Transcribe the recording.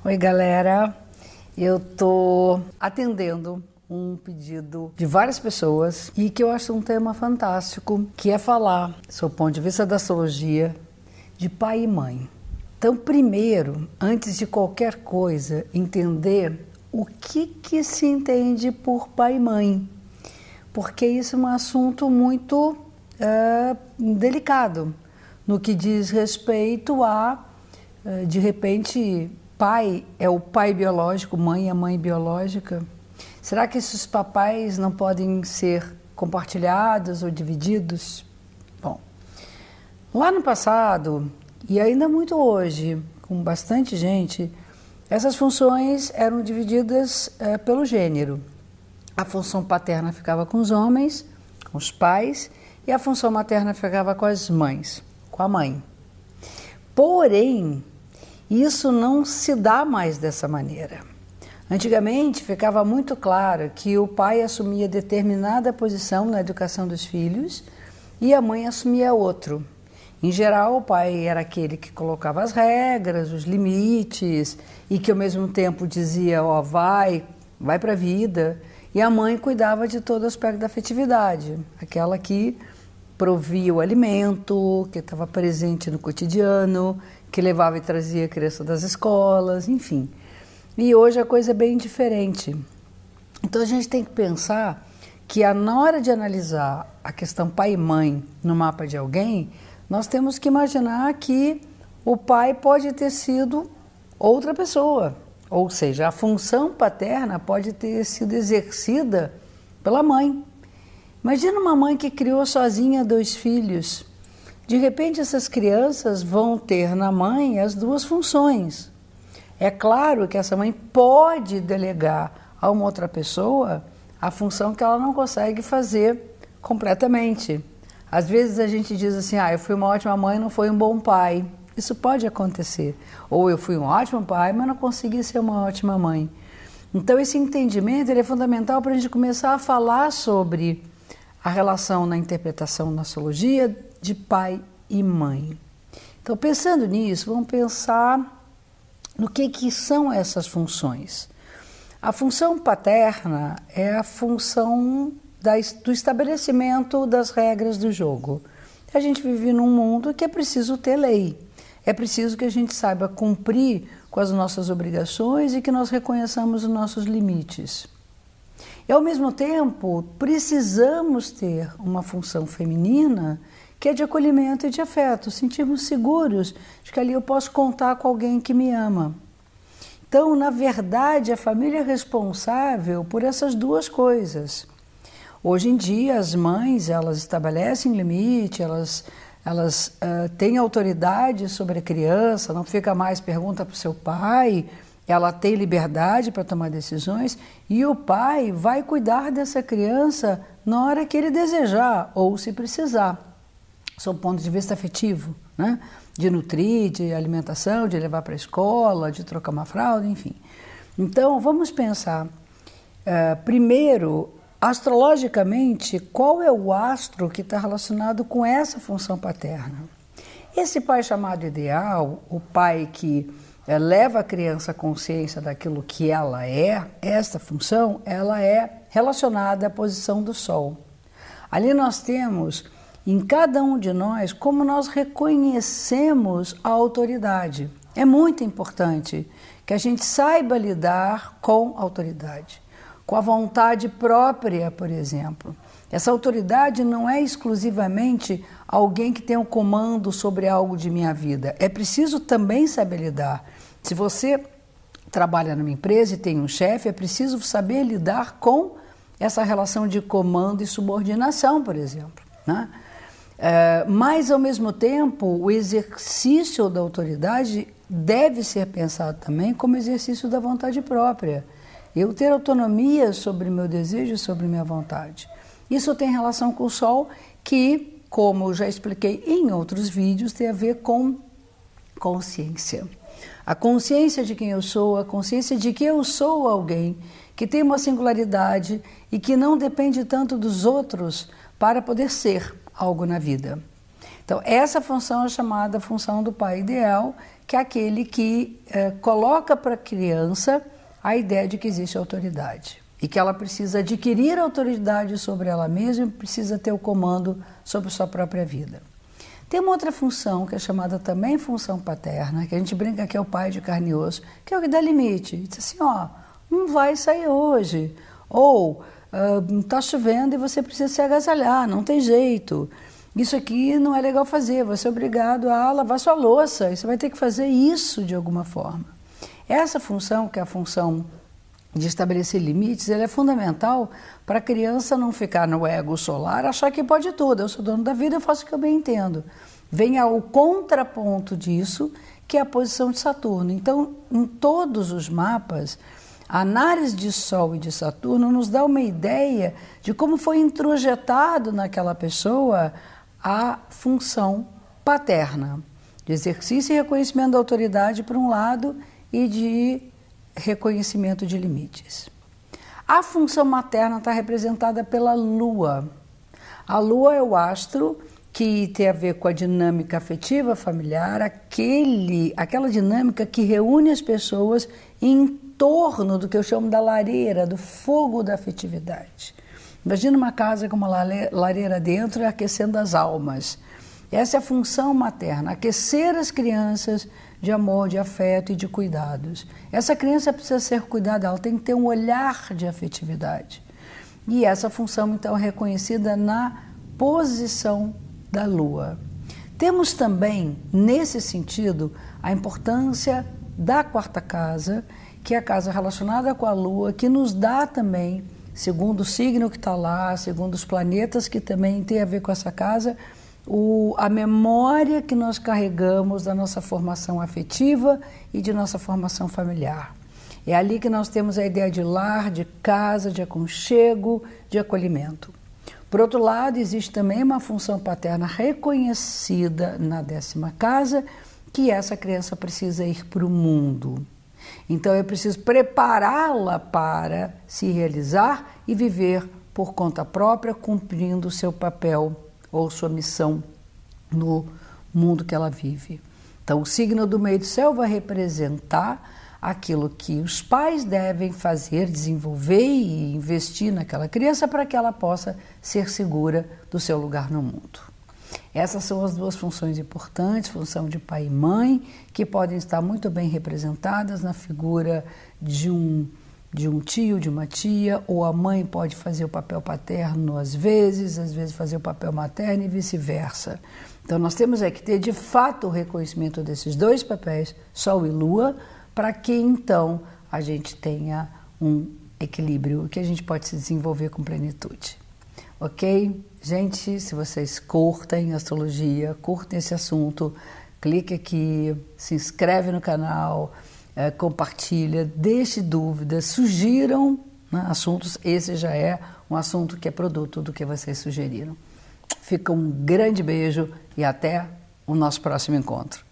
Oi, galera. Eu tô atendendo um pedido de várias pessoas e que eu acho um tema fantástico, que é falar, sob o ponto de vista da astrologia, de pai e mãe. Então, primeiro, antes de qualquer coisa, entender o que se entende por pai e mãe, porque isso é um assunto muito delicado no que diz respeito a, de repente, pai é o pai biológico, mãe é a mãe biológica. Será que esses papéis não podem ser compartilhados ou divididos? Bom, lá no passado, e ainda muito hoje, com bastante gente, essas funções eram divididas pelo gênero. A função paterna ficava com os homens, com os pais, e a função materna ficava com as mães, com a mãe. Porém, isso não se dá mais dessa maneira. Antigamente ficava muito claro que o pai assumia determinada posição na educação dos filhos e a mãe assumia outro. Em geral, o pai era aquele que colocava as regras, os limites e que ao mesmo tempo dizia, ó, vai para a vida. E a mãe cuidava de todo o aspecto da afetividade, aquela que provia o alimento, que estava presente no cotidiano, que levava e trazia a criança das escolas, enfim. E hoje a coisa é bem diferente. Então a gente tem que pensar que na hora de analisar a questão pai e mãe no mapa de alguém, nós temos que imaginar que o pai pode ter sido outra pessoa. Ou seja, a função paterna pode ter sido exercida pela mãe. Imagina uma mãe que criou sozinha 2 filhos. De repente, essas crianças vão ter na mãe as 2 funções. É claro que essa mãe pode delegar a uma outra pessoa a função que ela não consegue fazer completamente. Às vezes a gente diz assim, eu fui uma ótima mãe, não fui um bom pai. Isso pode acontecer. Ou eu fui um ótimo pai, mas não consegui ser uma ótima mãe. Então esse entendimento ele é fundamental para a gente começar a falar sobre a relação na interpretação na astrologia de pai e mãe. Então pensando nisso, vamos pensar no que são essas funções. A função paterna é a função do estabelecimento das regras do jogo. A gente vive num mundo que é preciso ter lei. É preciso que a gente saiba cumprir com as nossas obrigações e que nós reconheçamos os nossos limites. E, ao mesmo tempo, precisamos ter uma função feminina que é de acolhimento e de afeto, sentirmos seguros de que ali eu posso contar com alguém que me ama. Então, na verdade, a família é responsável por essas 2 coisas. Hoje em dia, as mães, elas estabelecem limite, elas têm autoridade sobre a criança, não fica mais pergunta para o seu pai, ela tem liberdade para tomar decisões e o pai vai cuidar dessa criança na hora que ele desejar ou se precisar. Sob o ponto de vista afetivo, né? De nutrir, de alimentação, de levar para a escola, de trocar uma fralda, enfim. Então, vamos pensar, primeiro, astrologicamente, qual é o astro que está relacionado com essa função paterna? Esse pai chamado ideal, o pai que leva a criança à consciência daquilo que ela é, essa função, ela é relacionada à posição do Sol. Ali nós temos em cada um de nós como nós reconhecemos a autoridade. É muito importante que a gente saiba lidar com a autoridade, com a vontade própria, por exemplo. Essa autoridade não é exclusivamente alguém que tem um comando sobre algo de minha vida. É preciso também saber lidar. Se você trabalha numa empresa e tem um chefe, é preciso saber lidar com essa relação de comando e subordinação, por exemplo, né? Mas, ao mesmo tempo, o exercício da autoridade deve ser pensado também como exercício da vontade própria. Eu ter autonomia sobre meu desejo e sobre minha vontade. Isso tem relação com o Sol, que, como eu já expliquei em outros vídeos, tem a ver com consciência. A consciência de quem eu sou, a consciência de que eu sou alguém que tem uma singularidade e que não depende tanto dos outros para poder ser algo na vida. Então, essa função é chamada função do pai ideal, que é aquele que coloca para a criança a ideia de que existe autoridade e que ela precisa adquirir autoridade sobre ela mesma e precisa ter o comando sobre sua própria vida. Tem uma outra função que é chamada também função paterna, que a gente brinca que é o pai de carne e osso, que é o que dá limite. Diz assim, ó, não vai sair hoje, ou está chovendo e você precisa se agasalhar, não tem jeito. Isso aqui não é legal fazer, você é obrigado a lavar sua louça, e você vai ter que fazer isso de alguma forma. Essa função, que é a função de estabelecer limites, ela é fundamental para a criança não ficar no ego solar, achar que pode tudo, eu sou dono da vida, eu faço o que eu bem entendo. Vem ao contraponto disso, que é a posição de Saturno. Então, em todos os mapas, a análise de Sol e de Saturno nos dá uma ideia de como foi introjetado naquela pessoa a função paterna, de exercício e reconhecimento da autoridade por um lado e de reconhecimento de limites. A função materna está representada pela Lua. A Lua é o astro que tem a ver com a dinâmica afetiva familiar, aquela dinâmica que reúne as pessoas em torno do que eu chamo da lareira, do fogo da afetividade. Imagina uma casa com uma lareira dentro aquecendo as almas. Essa é a função materna, aquecer as crianças de amor, de afeto e de cuidados. Essa criança precisa ser cuidada, ela tem que ter um olhar de afetividade. E essa função, então, é reconhecida na posição da Lua. Temos também, nesse sentido, a importância da quarta casa, que é a casa relacionada com a Lua, que nos dá também, segundo o signo que está lá, segundo os planetas que também tem a ver com essa casa, a memória que nós carregamos da nossa formação afetiva e de nossa formação familiar. É ali que nós temos a ideia de lar, de casa, de aconchego, de acolhimento. Por outro lado, existe também uma função paterna reconhecida na 10ª casa, que essa criança precisa ir para o mundo. Então é preciso prepará-la para se realizar e viver por conta própria, cumprindo o seu papel ou sua missão no mundo que ela vive. Então o signo do meio do céu vai representar aquilo que os pais devem fazer, desenvolver e investir naquela criança para que ela possa ser segura do seu lugar no mundo. Essas são as duas funções importantes, função de pai e mãe, que podem estar muito bem representadas na figura de um tio, de uma tia, ou a mãe pode fazer o papel paterno às vezes fazer o papel materno e vice-versa. Então nós temos que ter de fato o reconhecimento desses dois papéis, Sol e Lua, para que então a gente tenha um equilíbrio, que a gente pode se desenvolver com plenitude. Ok? Gente, se vocês curtem astrologia, curtem esse assunto, clique aqui, se inscreve no canal, compartilha, deixe dúvidas, sugiram assuntos. Esse já é um assunto que é produto do que vocês sugeriram. Fica um grande beijo e até o nosso próximo encontro.